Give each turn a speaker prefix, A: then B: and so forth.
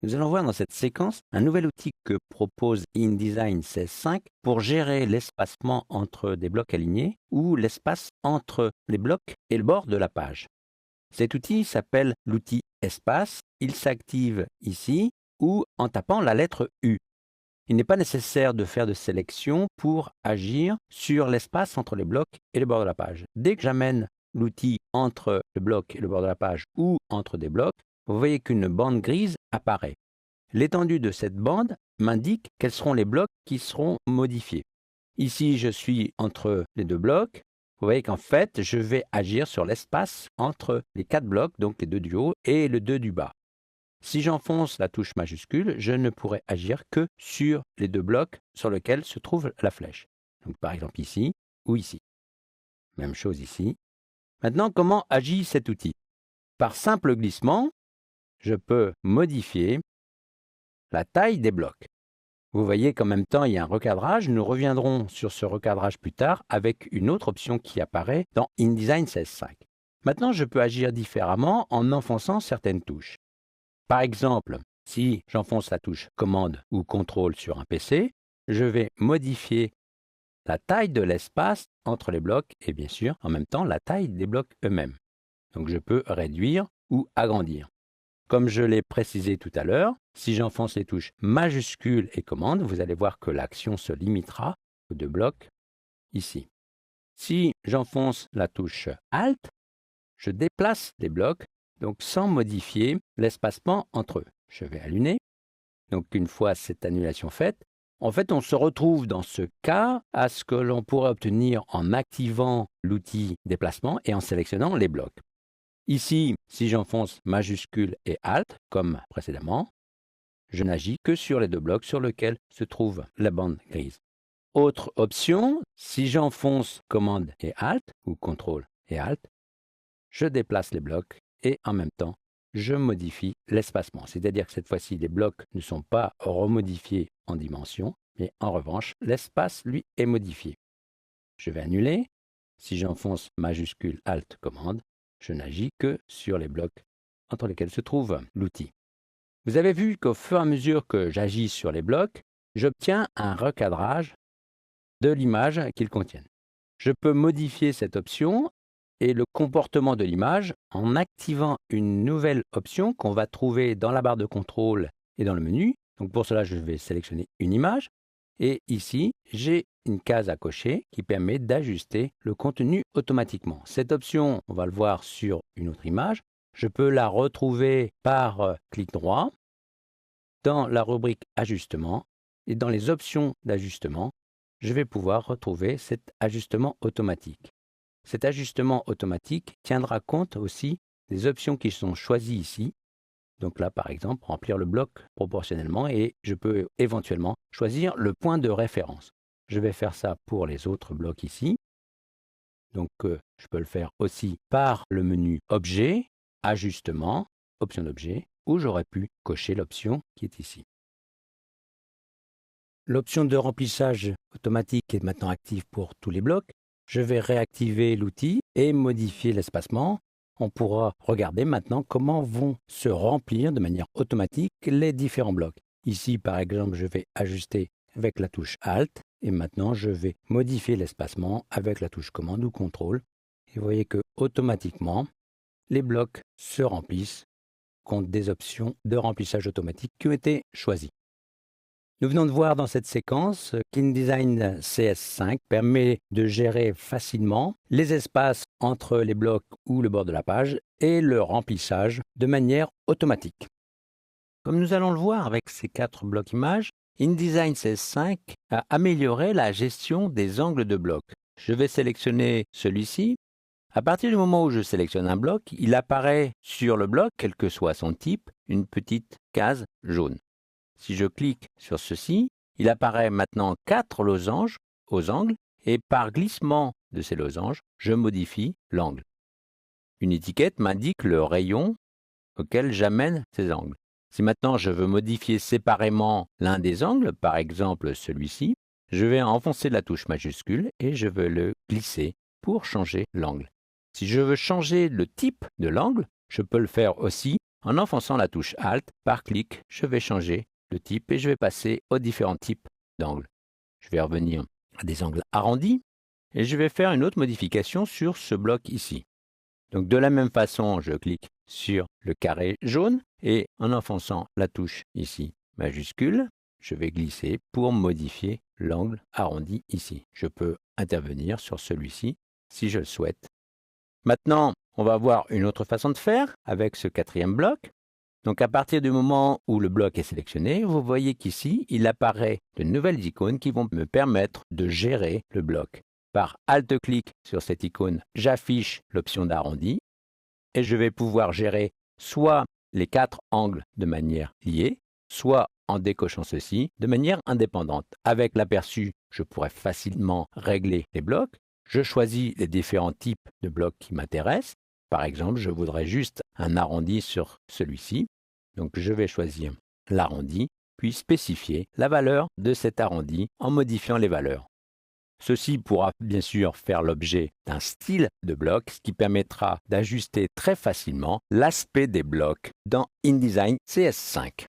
A: Nous allons voir dans cette séquence un nouvel outil que propose InDesign 16.5 pour gérer l'espacement entre des blocs alignés ou l'espace entre les blocs et le bord de la page. Cet outil s'appelle l'outil Espace. Il s'active ici ou en tapant la lettre U. Il n'est pas nécessaire de faire de sélection pour agir sur l'espace entre les blocs et le bord de la page. Dès que j'amène l'outil entre le bloc et le bord de la page ou entre des blocs, vous voyez qu'une bande grise apparaît. L'étendue de cette bande m'indique quels seront les blocs qui seront modifiés. Ici, je suis entre les deux blocs. Vous voyez qu'en fait, je vais agir sur l'espace entre les 4 blocs, donc les 2 du haut et le 2 du bas. Si j'enfonce la touche majuscule, je ne pourrai agir que sur les 2 blocs sur lesquels se trouve la flèche. Donc par exemple ici ou ici. Même chose ici. Maintenant, comment agit cet outil? Par simple glissement, je peux modifier la taille des blocs. Vous voyez qu'en même temps, il y a un recadrage. Nous reviendrons sur ce recadrage plus tard avec une autre option qui apparaît dans InDesign 16.5. Maintenant, je peux agir différemment en enfonçant certaines touches. Par exemple, si j'enfonce la touche Commande ou Contrôle sur un PC, je vais modifier la taille de l'espace entre les blocs et bien sûr, en même temps, la taille des blocs eux-mêmes. Donc je peux réduire ou agrandir. Comme je l'ai précisé tout à l'heure, si j'enfonce les touches majuscules et commande, vous allez voir que l'action se limitera aux 2 blocs ici. Si j'enfonce la touche Alt, je déplace les blocs, donc sans modifier l'espacement entre eux. Je vais allumer. Donc une fois cette annulation faite, en fait on se retrouve dans ce cas à ce que l'on pourrait obtenir en activant l'outil déplacement et en sélectionnant les blocs. Ici, si j'enfonce majuscule et Alt, comme précédemment, je n'agis que sur les 2 blocs sur lesquels se trouve la bande grise. Autre option, si j'enfonce commande et Alt, ou contrôle et Alt, je déplace les blocs et en même temps, je modifie l'espacement. C'est-à-dire que cette fois-ci, les blocs ne sont pas remodifiés en dimension, mais en revanche, l'espace, lui, est modifié. Je vais annuler. Si j'enfonce majuscule Alt commande, je n'agis que sur les blocs entre lesquels se trouve l'outil. Vous avez vu qu'au fur et à mesure que j'agis sur les blocs, j'obtiens un recadrage de l'image qu'ils contiennent. Je peux modifier cette option et le comportement de l'image en activant une nouvelle option qu'on va trouver dans la barre de contrôle et dans le menu. Donc pour cela, je vais sélectionner une image et ici, j'ai une case à cocher qui permet d'ajuster le contenu automatiquement. Cette option, on va le voir sur une autre image. Je peux la retrouver par clic droit dans la rubrique Ajustement et dans les options d'ajustement, je vais pouvoir retrouver cet ajustement automatique. Cet ajustement automatique tiendra compte aussi des options qui sont choisies ici. Donc là, par exemple, remplir le bloc proportionnellement et je peux éventuellement choisir le point de référence. Je vais faire ça pour les autres blocs ici. Donc, je peux le faire aussi par le menu Objet, Ajustement, Option d'objet, où j'aurais pu cocher l'option qui est ici. L'option de remplissage automatique est maintenant active pour tous les blocs. Je vais réactiver l'outil et modifier l'espacement. On pourra regarder maintenant comment vont se remplir de manière automatique les différents blocs. Ici, par exemple, je vais ajuster avec la touche Alt et maintenant je vais modifier l'espacement avec la touche Commande ou Contrôle. Et vous voyez que automatiquement, les blocs se remplissent compte des options de remplissage automatique qui ont été choisies. Nous venons de voir dans cette séquence qu'InDesign CS5 permet de gérer facilement les espaces entre les blocs ou le bord de la page et le remplissage de manière automatique. Comme nous allons le voir avec ces 4 blocs images, InDesign CS5 a amélioré la gestion des angles de blocs. Je vais sélectionner celui-ci. À partir du moment où je sélectionne un bloc, il apparaît sur le bloc, quel que soit son type, une petite case jaune. Si je clique sur ceci, il apparaît maintenant 4 losanges aux angles et par glissement de ces losanges, je modifie l'angle. Une étiquette m'indique le rayon auquel j'amène ces angles. Si maintenant je veux modifier séparément l'un des angles, par exemple celui-ci, je vais enfoncer la touche majuscule et je veux le glisser pour changer l'angle. Si je veux changer le type de l'angle, je peux le faire aussi En enfonçant la touche Alt, par clic, je vais changer le type et je vais passer aux différents types d'angles. Je vais revenir à des angles arrondis et je vais faire une autre modification sur ce bloc ici. Donc de la même façon, je clique sur le carré jaune et en enfonçant la touche ici majuscule, je vais glisser pour modifier l'angle arrondi ici. Je peux intervenir sur celui-ci si je le souhaite. Maintenant, on va voir une autre façon de faire avec ce quatrième bloc. Donc à partir du moment où le bloc est sélectionné, vous voyez qu'ici, il apparaît de nouvelles icônes qui vont me permettre de gérer le bloc. Par Alt-clic sur cette icône, j'affiche l'option d'arrondi et je vais pouvoir gérer soit les 4 angles de manière liée, soit en décochant ceci de manière indépendante. Avec l'aperçu, je pourrais facilement régler les blocs. Je choisis les différents types de blocs qui m'intéressent. Par exemple, je voudrais juste un arrondi sur celui-ci. Donc je vais choisir l'arrondi, puis spécifier la valeur de cet arrondi en modifiant les valeurs. Ceci pourra bien sûr faire l'objet d'un style de bloc, ce qui permettra d'ajuster très facilement l'aspect des blocs dans InDesign CS5.